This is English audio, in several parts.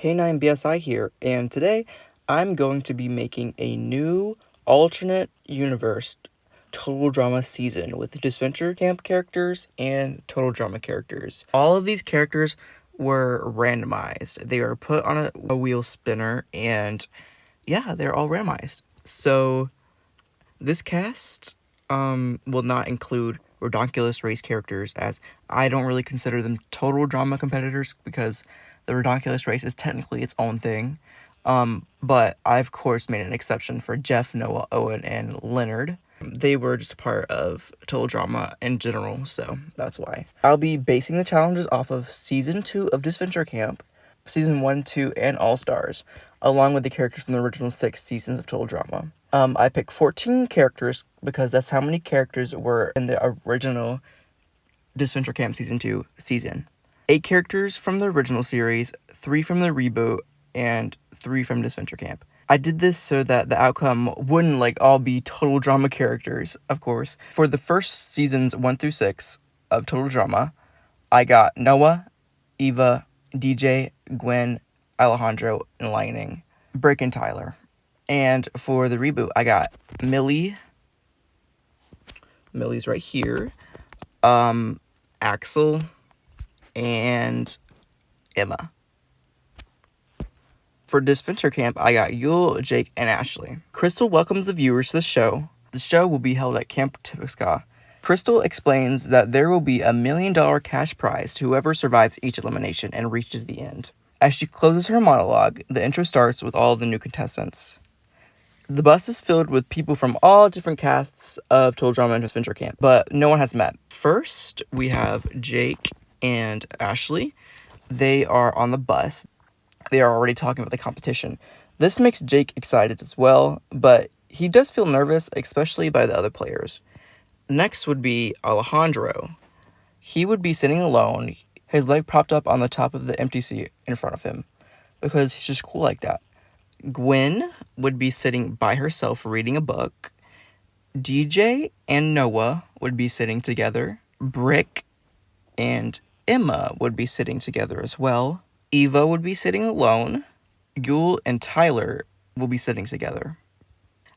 K9BSI here, and today I'm going to be making a new alternate universe Total Drama season with Disventure Camp characters and Total Drama characters. All of these characters were randomized. They were put on a wheel spinner, and yeah, they're all randomized. So this cast will not include Redonkulous race characters, as I don't really consider them total drama competitors because the Redonkulous race is technically its own thing. But I, of course, made an exception for Jeff, Noah, Owen, and Leonard. They were just a part of Total Drama in general, so that's why. I'll be basing the challenges off of Season 2 of Disventure Camp, Season 1, 2, and All-Stars, along with the characters from the original 6 seasons of Total Drama. I picked 14 characters because that's how many characters were in the original Disventure Camp Season 2 season. 8 characters from the original series, 3 from the reboot, and 3 from Disventure Camp. I did this so that the outcome wouldn't all be Total Drama characters, of course. For the first seasons 1 through 6 of Total Drama, I got Noah, Eva, DJ, Gwen, Alejandro, and Lightning, Brick, and Tyler. And for the reboot, I got Millie. Millie's right here. Axel, and Emma. For Disventure Camp, I got Yule, Jake, and Ashley. Crystal welcomes the viewers to the show. The show will be held at Camp Tipiska. Crystal explains that there will be $1 million cash prize to whoever survives each elimination and reaches the end. As she closes her monologue, the intro starts with all of the new contestants. The bus is filled with people from all different casts of Total Drama and Disventure Camp, but no one has met. First, we have Jake and Ashley. They are on the bus. They are already talking about the competition. This makes Jake excited as well, but he does feel nervous, especially by the other players. Next would be Alejandro. He would be sitting alone, his leg propped up on the top of the empty seat in front of him, because he's just cool like that. Gwen would be sitting by herself reading a book. DJ and Noah would be sitting together. Brick and Emma would be sitting together as well. Eva would be sitting alone. Yule and Tyler will be sitting together.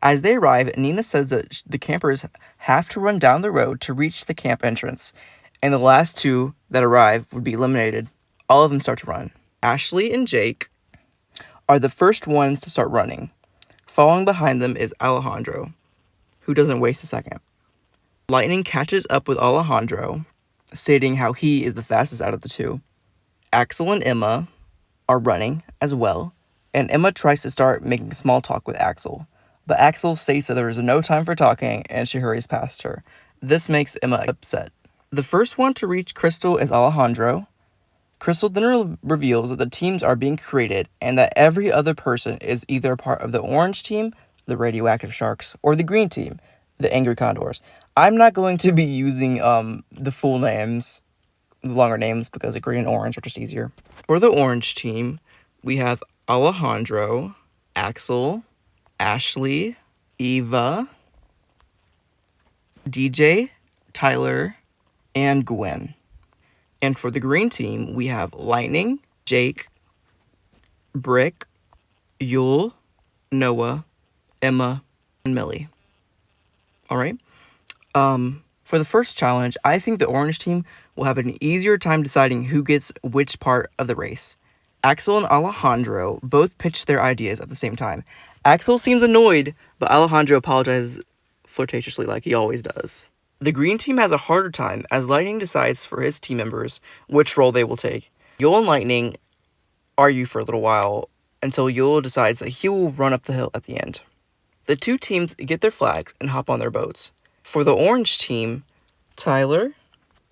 As they arrive, Nina says that the campers have to run down the road to reach the camp entrance, and the last 2 that arrive would be eliminated. All of them start to run. Ashley and Jake are the first ones to start running. Following behind them is Alejandro, who doesn't waste a second. Lightning catches up with Alejandro, stating how he is the fastest out of the 2. Axel and Emma are running as well, and Emma tries to start making small talk with Axel, but Axel states that there is no time for talking and she hurries past her. This makes Emma upset. The first one to reach Crystal is Alejandro. Crystal then reveals that the teams are being created and that every other person is either a part of the orange team, the radioactive sharks, or the green team, the angry condors. I'm not going to be using the full names, the longer names, because the green and orange are just easier. For the orange team, we have Alejandro, Axel, Ashley, Eva, DJ, Tyler, and Gwen. And for the green team, we have Lightning, Jake, Brick, Yule, Noah, Emma, and Millie. Alright? For the first challenge, I think the orange team will have an easier time deciding who gets which part of the race. Axel and Alejandro both pitch their ideas at the same time. Axel seems annoyed, but Alejandro apologizes flirtatiously like he always does. The green team has a harder time as Lightning decides for his team members which role they will take. Yule and Lightning argue for a little while until Yule decides that he will run up the hill at the end. The 2 teams get their flags and hop on their boats. For the orange team, Tyler,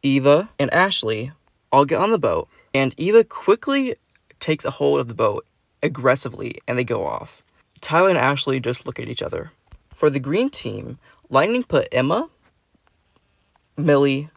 Eva, and Ashley all get on the boat, and Eva quickly takes a hold of the boat aggressively and they go off. Tyler and Ashley just look at each other. For the green team, Lightning put Emma, Millie,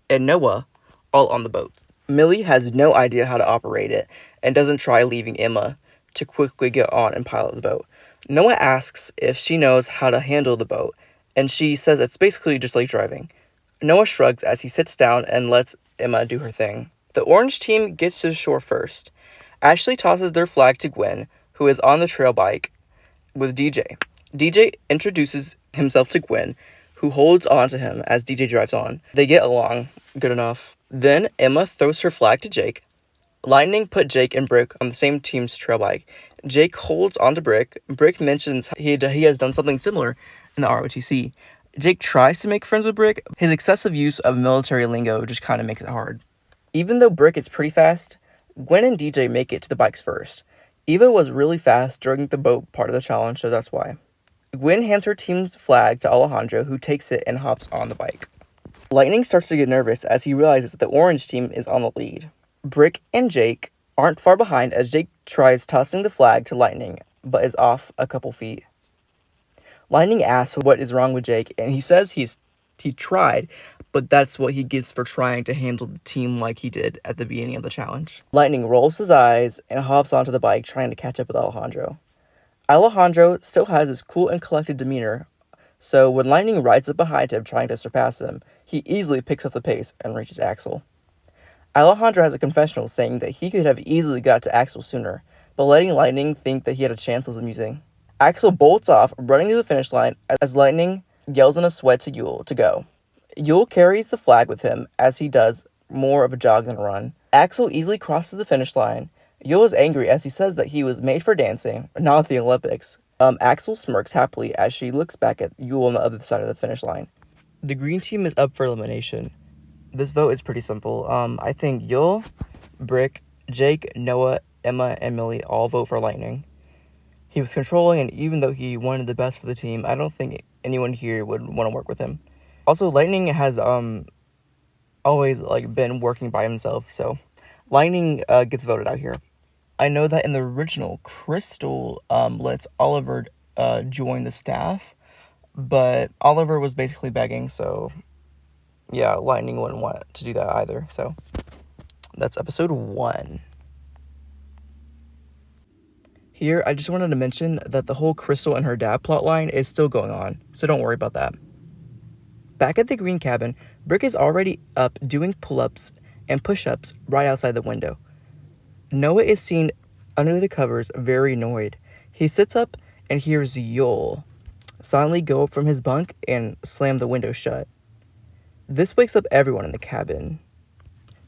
and Noah all on the boat. Millie has no idea how to operate it and doesn't try leaving Emma to quickly get on and pilot the boat. Noah asks if she knows how to handle the boat, and she says it's basically just like driving. Noah shrugs as he sits down and lets Emma do her thing. The orange team gets to the shore first. Ashley tosses their flag to Gwen, who is on the trail bike with DJ. DJ introduces himself to Gwen, who holds on to him as DJ drives on. They get along good enough. Then Emma throws her flag to Jake. Lightning put Jake and Brick on the same team's trail bike. Jake holds onto Brick. Brick mentions he has done something similar in the ROTC. Jake tries to make friends with Brick. His excessive use of military lingo just kind of makes it hard. Even though Brick is pretty fast, Gwen and DJ make it to the bikes first. Eva was really fast during the boat part of the challenge, so that's why. Gwen hands her team's flag to Alejandro, who takes it and hops on the bike. Lightning starts to get nervous as he realizes that the orange team is on the lead. Brick and Jake aren't far behind as Jake tries tossing the flag to Lightning, but is off a couple feet. Lightning asks what is wrong with Jake, and he says he tried, but that's what he gets for trying to handle the team like he did at the beginning of the challenge. Lightning rolls his eyes and hops onto the bike trying to catch up with Alejandro. Alejandro still has his cool and collected demeanor, so when Lightning rides up behind him trying to surpass him, he easily picks up the pace and reaches Axel. Alejandro has a confessional saying that he could have easily got to Axel sooner, but letting Lightning think that he had a chance was amusing. Axel bolts off, running to the finish line as Lightning yells in a sweat to Yule to go. Yule carries the flag with him as he does more of a jog than a run. Axel easily crosses the finish line. Yule is angry as he says that he was made for dancing, not the Olympics. Axel smirks happily as she looks back at Yule on the other side of the finish line. The green team is up for elimination. This vote is pretty simple. I think Yule, Brick, Jake, Noah, Emma, and Millie all vote for Lightning. He was controlling, and even though he wanted the best for the team, I don't think anyone here would want to work with him. Also, Lightning has always been working by himself, so Lightning gets voted out here. I know that in the original, Crystal lets Oliver join the staff, but Oliver was basically begging, so yeah, Lightning wouldn't want to do that either. So that's episode 1. Here, I just wanted to mention that the whole Crystal and her dad plotline is still going on, so don't worry about that. Back at the green cabin, Brick is already up doing pull-ups and push-ups right outside the window. Noah is seen under the covers, very annoyed. He sits up and hears Yule silently go up from his bunk and slam the window shut. This wakes up everyone in the cabin.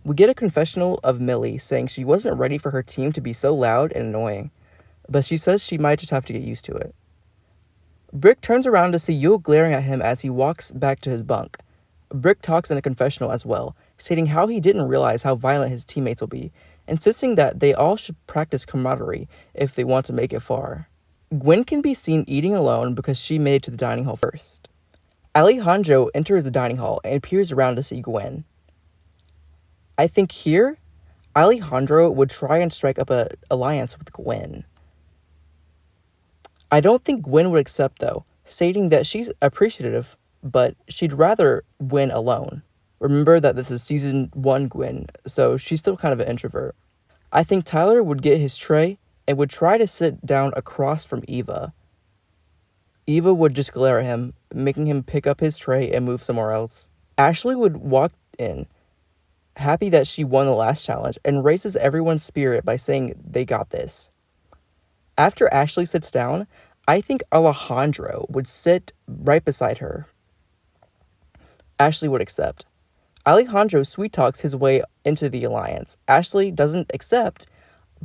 We get a confessional of Millie saying she wasn't ready for her team to be so loud and annoying, but she says she might just have to get used to it. Brick turns around to see Yule glaring at him as he walks back to his bunk. Brick talks in a confessional as well, stating how he didn't realize how violent his teammates will be, insisting that they all should practice camaraderie if they want to make it far. Gwen can be seen eating alone because she made it to the dining hall first. Alejandro enters the dining hall and peers around to see Gwen. I think here, Alejandro would try and strike up an alliance with Gwen. I don't think Gwen would accept, though, stating that she's appreciative, but she'd rather win alone. Remember that this is season 1 Gwen, so she's still kind of an introvert. I think Tyler would get his tray and would try to sit down across from Eva. Eva would just glare at him, making him pick up his tray and move somewhere else. Ashley would walk in, happy that she won the last challenge, and raises everyone's spirit by saying they got this. After Ashley sits down, I think Alejandro would sit right beside her. Ashley would accept. Alejandro sweet talks his way into the alliance. Ashley doesn't accept,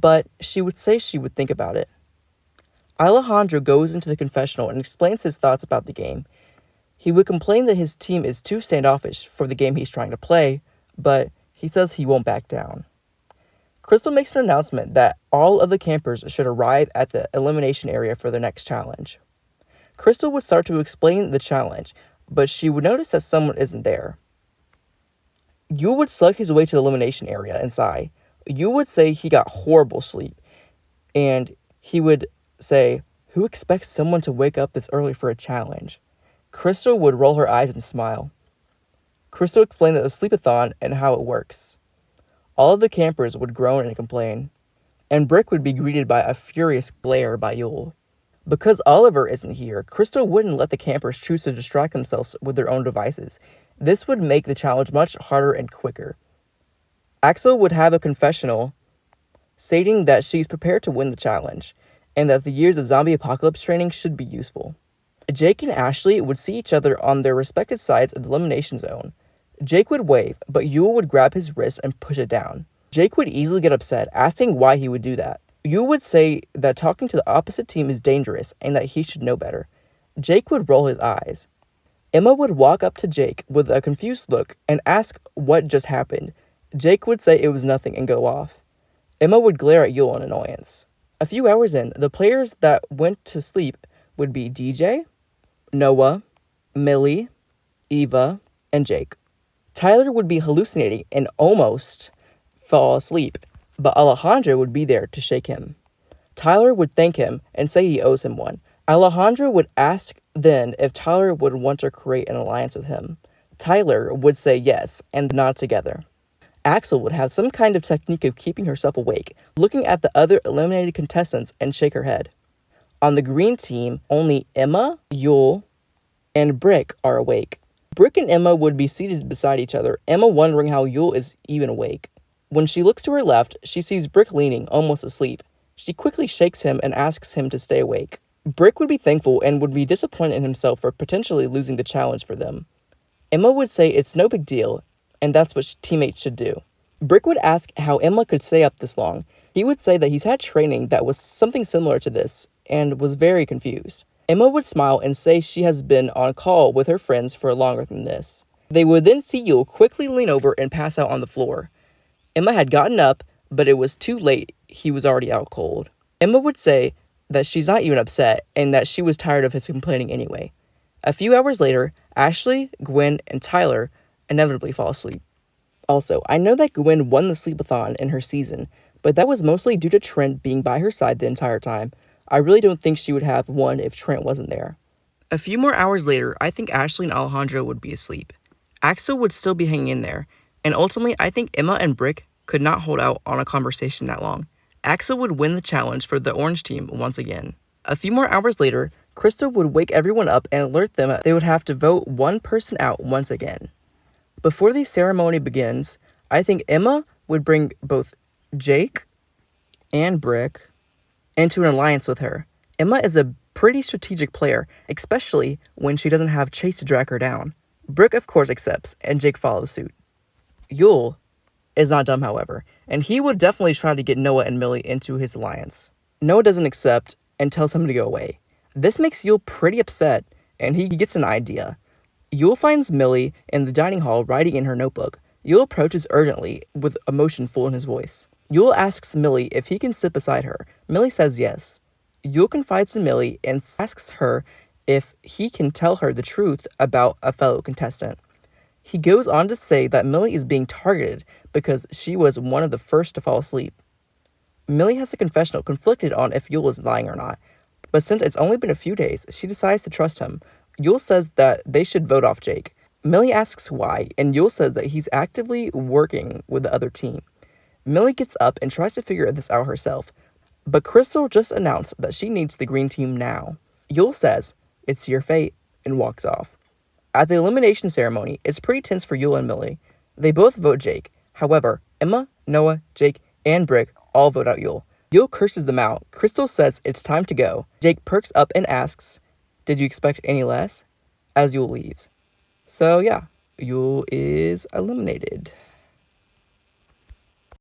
but she would say she would think about it. Alejandro goes into the confessional and explains his thoughts about the game. He would complain that his team is too standoffish for the game he's trying to play, but he says he won't back down. Crystal makes an announcement that all of the campers should arrive at the elimination area for the next challenge. Crystal would start to explain the challenge, but she would notice that someone isn't there. Yule would slug his way to the elimination area and sigh. Yule would say he got horrible sleep, and he would say, "Who expects someone to wake up this early for a challenge?" Crystal would roll her eyes and smile. Crystal explained that the sleepathon and how it works. All of the campers would groan and complain, and Brick would be greeted by a furious glare by Yule. Because Oliver isn't here, Crystal wouldn't let the campers choose to distract themselves with their own devices. This would make the challenge much harder and quicker. Axel would have a confessional stating that she's prepared to win the challenge, and that the years of zombie apocalypse training should be useful. Jake and Ashley would see each other on their respective sides of the elimination zone. Jake would wave, but Yul would grab his wrist and push it down. Jake would easily get upset, asking why he would do that. Yul would say that talking to the opposite team is dangerous and that he should know better. Jake would roll his eyes. Emma would walk up to Jake with a confused look and ask what just happened. Jake would say it was nothing and go off. Emma would glare at Yul in annoyance. A few hours in, the players that went to sleep would be DJ, Noah, Millie, Eva, and Jake. Tyler would be hallucinating and almost fall asleep, but Alejandro would be there to shake him. Tyler would thank him and say he owes him one. Alejandro would ask then if Tyler would want to create an alliance with him. Tyler would say yes and nod together. Axel would have some kind of technique of keeping herself awake, looking at the other eliminated contestants and shake her head. On the green team, only Emma, Yul, and Brick are awake. Brick and Emma would be seated beside each other, Emma wondering how Yul is even awake. When she looks to her left, she sees Brick leaning, almost asleep. She quickly shakes him and asks him to stay awake. Brick would be thankful and would be disappointed in himself for potentially losing the challenge for them. Emma would say it's no big deal, and that's what teammates should do. Brick would ask how Emma could stay up this long. He would say that he's had training that was something similar to this, and was very confused. Emma would smile and say she has been on call with her friends for longer than this. They would then see Yul quickly lean over and pass out on the floor. Emma had gotten up, but it was too late. He was already out cold. Emma would say that she's not even upset and that she was tired of his complaining anyway. A few hours later, Ashley, Gwen, and Tyler inevitably fall asleep. Also, I know that Gwen won the sleepathon in her season, but that was mostly due to Trent being by her side the entire time. I really don't think she would have won if Trent wasn't there. A few more hours later, I think Ashley and Alejandro would be asleep. Axel would still be hanging in there, and ultimately I think Emma and Brick could not hold out on a conversation that long. Axel would win the challenge for the orange team once again. A few more hours later, Crystal would wake everyone up and alert them that they would have to vote one person out once again. Before the ceremony begins, I think Emma would bring both Jake and Brick into an alliance with her. Emma is a pretty strategic player, especially when she doesn't have Chase to drag her down. Brick, of course, accepts, and Jake follows suit. Yul is not dumb, however, and he would definitely try to get Noah and Millie into his alliance. Noah doesn't accept and tells him to go away. This makes Yul pretty upset, and he gets an idea. Yul finds Millie in the dining hall writing in her notebook. Yul approaches urgently with emotion full in his voice. Yul asks Millie if he can sit beside her. Millie says yes. Yul confides in Millie and asks her if he can tell her the truth about a fellow contestant. He goes on to say that Millie is being targeted because she was one of the first to fall asleep. Millie has a confessional conflicted on if Yul is lying or not, but since it's only been a few days, she decides to trust him. Yul says that they should vote off Jake. Millie asks why, and Yul says that he's actively working with the other team. Millie gets up and tries to figure this out herself, but Crystal just announced that she needs the green team now. Yul says, "It's your fate," and walks off. At the elimination ceremony, it's pretty tense for Yul and Millie. They both vote Jake. However, Emma, Noah, Jake, and Brick all vote out Yul. Yul curses them out. Crystal says it's time to go. Jake perks up and asks, "Did you expect any less?" as Yul leaves. So yeah, Yul is eliminated.